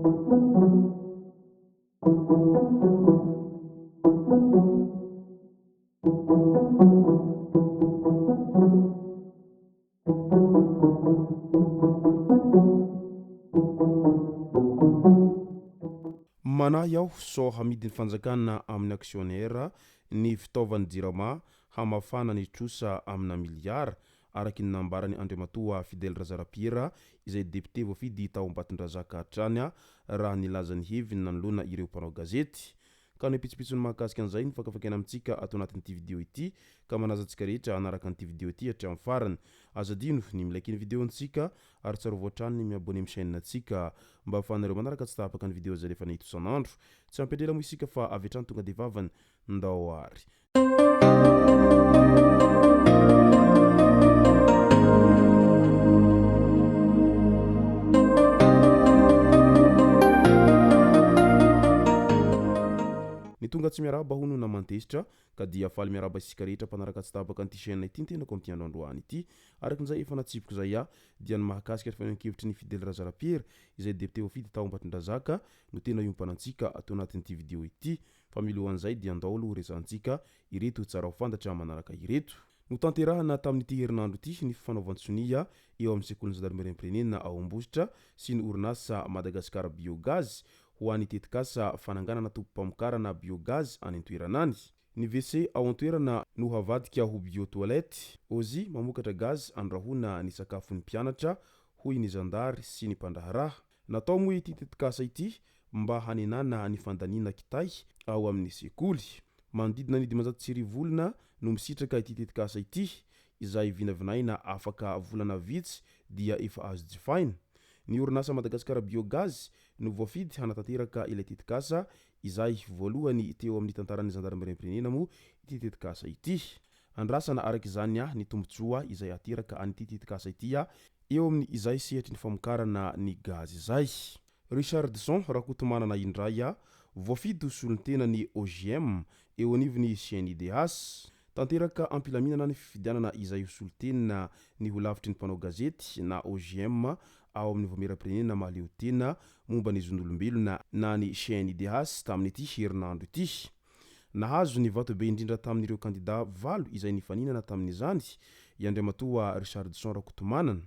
Manahy aho so hamidiny fanjakana amin'ny actionnaire ny fitaovany jirama hamafana ny trosa amina miliara araky ny nambarany Andriamatoa Fidèle Razarapiera izay député voafidy tao Ambatondrazaka hatrany raha nilazany heviny nanoloana ireo mpanao gazety. Ka ny pitsopitsony mahakasika an'izay ny fakafakena amintsika ato anatin'ity vidéo ity ka manaza antsika rehetra anaraka an'ity vidéo ity hatramin'ny farany. Azadino ny milaiky ny vidéo antsika ary tsara voatrany ny miabone amin'ny chaîne antsika mba ahafahanareo manaraka tsy tapaka ny vidéo zay rehefa nahito isan'andro. Tsy ampendrela moa isika fa avy hatrany tonga de vavany ndao ary. Ny tonga tsy miaraba hono namantesitra ka dia faly miaraba isika rehetra mpanaraka tsy tapaka an'ity chaîne ity tenako amin'ity androandroany ity. Arakin'izay efa natsipiko zay dia ny mahakasika fanehoan-kevitry ny Fidèle Razarapiera izay député voafidy tao Ambatondrazaka no tena iompanantsika ato anatin'ity vidéo ity. Fa milohan'izay dia andao aloha resantsika ireto tsara ho fantatra manaraka ireto. No tanterahana tamin'ity herinandro ity ny fanaovan-tsonia eo amin'ny sekoly zandarmeriam-pirenena ao Ambositra sy ny orinasa Madagasikara Biogaz ho an'ny tetikasa fananganana tompom-pamokarana biogaz any an-toeranany. Ny WC ao an-toerana no havadika ho biotoilette. Ozy mamokatra gaz andrahoana ny sakafon'ny mpianatra hoy ny zandary sy ny mpandraharaha. Natao moa ity tetikasa ity mba hanenana ny fandaniana kitay ao amin'ny sekoly. Manodidina ny 500 olona no misitraka ity tetikasa ity izay vinavinaina afaka volana vitsy dia efa azo jifaina. Ny orinasa Madagasikara Biogaz no voafidy hanatanteraka ilay tetikasa izay voalohany teo amin'ny tantaran'ny zandarmeriam-pirenena moa ity tetikasa ity. Andrasana arak'izany ny tombotsoa izay ateraka an'ity tetikasa ity eo amin'ny izay sehatry ny famokarana ny gaz izay. Richardson rakotomanana indray voafidy hosolon-tena ny OGM eo anivony CNIDH. Tanteraka ampilaminana ny fifidianana izay hosolon-tena ny ho lavitry ny mpanao gazety na OGM ao amin'ny voamera-pirenena mahaleo-tena momba ny zon'olombelona na ny CNIDH tamin'ity herinandro ity. Nahazo ny vato be indrindra tamin'ireo kandida 8 izay nifaninana tamin'izany i Andriamatoa Richardson rakotomanana.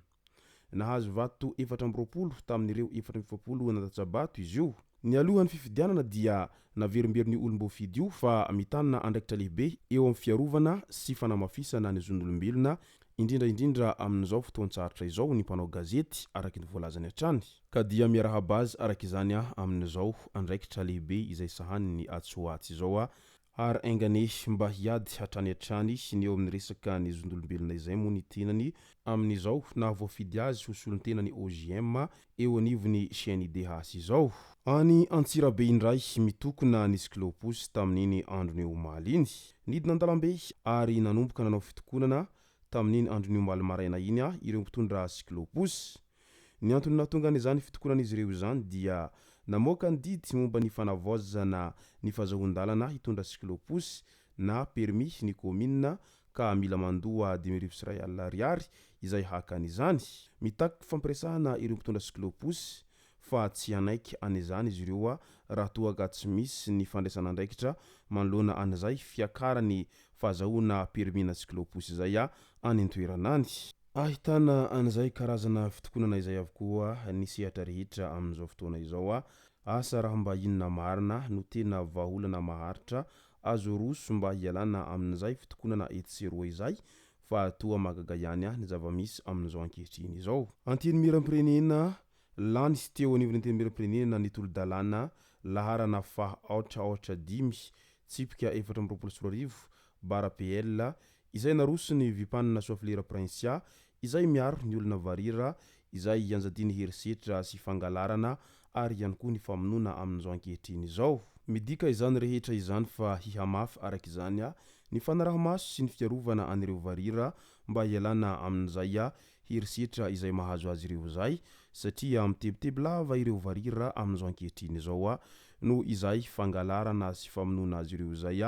Nahazo vato 420 tamin'ireo 470 nadatsabato izy io. Ny alohan'ny fifidianana dia naverimberiny olom-boafidy io fa mitanana andraikitra lehibe eo amin'ny fiarovana sy fanamafisana ny zon'olombelona indrindra amin'izao fotoan-tsarotra izao ny mpanao gazety araky ny voalazany hatrany. Ka dia miarahabazy arak'izany amin'izao andraikitra lehibe izay sahaniny atsoatsy izao ary aingane mba hiady hatrany ny eo amin'ny resaka ny zon'olombelona izay moa ny tenany amin'izao na voafidy azy hosolon-tena ny OGM eo anivony CNIDH izao. Any Antsirabe indray mitokona ny Cyclopus tamin'iny androny omaly iny. Nidina andalambe ary nanomboka nanao fitokonana tamin'iny androny omaly maraina iny ireo mpitondra Cyclopus. Ny antony nahatonga izany fitokonana izy ireo izany dia namoaka ny didy momba ny fanavaozana ny fahazahon-dalana hitondra Cyclopus na permis ny commune ka mila mandoa 200 ariary izay hakan' izany. Mitaky fampiresahana ireo mpitondra Cyclopus fa tsy anaiky an'izany izy ireo raha toa ka tsy misy ny fandraisana andraikitra manoloana an'izay fiakarany fahazahona permis na Cyclopus izay any an-toeranany. Ahitana an'izay karazana fitokonana izay avokoa ny sehatra rehetra amin'izao fotoana izao asa raha mba inona marina no tena vahaolana maharitra azo roso mba hialana amin'izay fitokonana etseroa izay fa toa magaga ihany ny zava-misy amin'izao ankehitriny izao. Anteny miram-pirenena lany sy teo anivony anteny miram-pirenena ny tolo-dalàna laharana fa 885 tsipika 424 bara PL izay naroso ny vipanina Soafilera Prinsia izay miaro ny olona varira izay ianjadiny herisetra sy fangalarana ary ihany koa ny famonoana amin'izao ankehitriny izao. Midika izany rehetra izany fa hihamafy arak'izany ny fanaraha-maso sy ny fiarovana an'ireo varira mba hialana amin'izay herisetra izay mahazo azy ireo zay satria mitebiteby lava ireo varira amin'izao ankehitriny izao no izay fangalarana sy famonoana azy ireo zay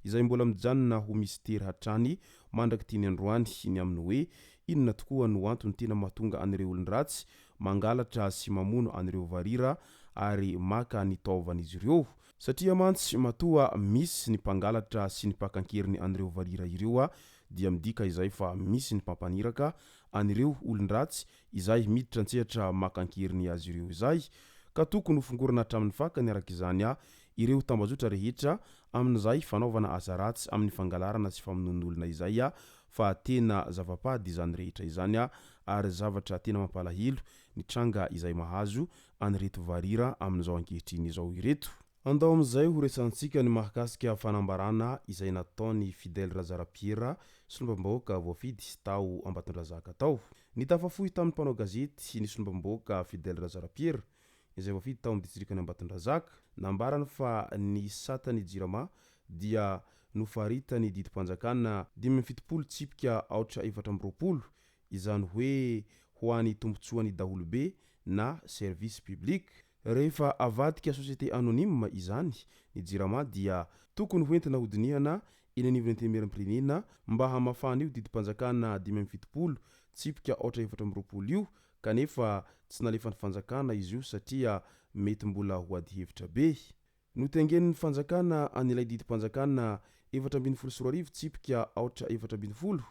izay mbola mijanona ho mistera hatrany mandraky tiany androany ny amin'ny hoe inona tokoa no antony tena mahatonga an'ireo olon-dratsy mangalatra sy mamono an'ireo varira ary maka ny taovan'izy ireo satria mantsy matoa misy ny mpangalatra sy ny mpakankeriny an'ireo varira ireo dia midika izay fa misy ny mpampaniraka an'ireo olon-dratsy izay miditra antsehatra makankeriny azy ireo izay ka tokony hofongorana hatramin'ny fakany araka izany ireo tambazotra rehetra amin'izay fanaovana asa ratsy amin'ny fangalarana sy famonon'olona izay fa tena zava-pady izany rehetra izany ary zavatra tena mampalahelo ny tranga izay mahazo an'ireto varira amin'izao ankehitriny izao ireto. Andao amin'izay ho resantsika ny mahakasika fanambarana izay nataony Fidèle Razarapiera solombambahoaka voafidy tao Ambatondrazaka tao. Ny tafafohy tamin'ny mpanao gazety ny solombambahoaka Fidèle Razarapiera izay voafidy tao amin'ny distrikany Ambatondrazaka nambarany fa ny satany Jirama dia nofaritany didim-panjakana 570 tsipika 420 izany hoe ho an'ny tombotsoan'ny daholobe na service public. Rehefa avadika société anonyme izany ny Jirama dia tokony hoentina hodinihana eny anivon'ny temerim-pirenena mba hamafana io didim-panjakana 570 tsipika 420 io kanefa tsy nalefan'ny fanjakana izy io satria mety mbola ho ady hevitra be. Notengen'ny fanjakana an'ilay didim-panjakana 440 tsipika 420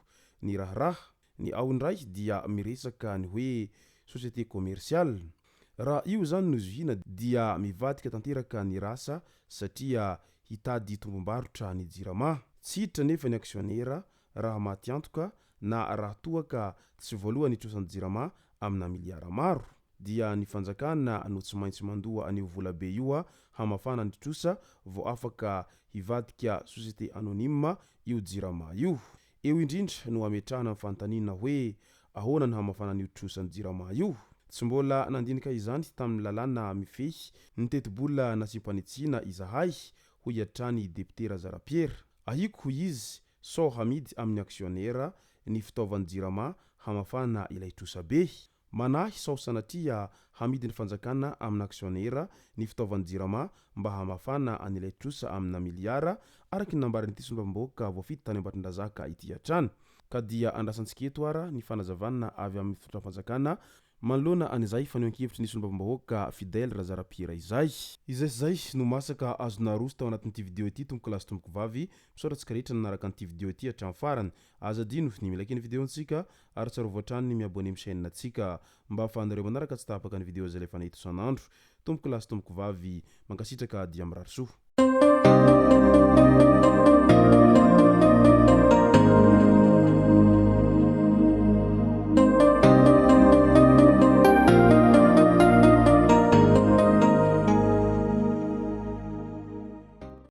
ny raharaha ny ao indray dia miresaka ny hoe société commerciale. Raha io zany nozohina dia mivadika tanteraka ny rasa satria hitady tombom-barotra ny Jirama. Tsy hiditra nefa ny aksionera raha maty antoka na raha toaka tsy voalohany hitrosan'ny Jirama amina miliara maro dia ny fanjakana no tsy maintsy mandoa anio volabe io hamafana ny trosa vao afaka hivadika société anonyme io Jirama io. Eo indrindra no ametrahana amin'ny fanontaniana hoe ahoana ny hamafana an'io trosan'ny Jirama io. Tsy mbola nandinika izany tamin'ny lalàna mifehy ny teti-bola nasimpanetsina izahay ho hiatrany député Razarapiera. Ahiko ho izy sao hamidy amin'ny aksionera ny fitaovan'ny Jirama hamafana ilay trosa be. Manahy sao sanatria hamidy ny fanjakana amin'ny aksionera ny fitaovan'ny Jirama mba hamafana an'ilay trosa amina miliara araky ny nambarany ity solombambahoaka voafidy tany Ambatondrazaka ity hatrany. Ka dia andrasantsika eto ara ny fanazavana avy amin'ny fitondram-panjakana manoloana an'izay fanehoan-kevitry ny solombambahoaka Fidèle Razarapiera izay. Izay no masaka azona roso tao anatin'ity video ity tomboko lasy tomboko vavy misaotratsika rehetra nanaraka an'ity video ity hatramin'ny farany. Aza dino ny milaiky ny videontsika ary tsara voatrany ny miabone amin'ny chaîne antsika mba ahafahanareo manaraka tsy tapaka ny video izay efa nahita isan'andro. Tomboko lasy tomboko vavy mankasitraka dia mirary soa.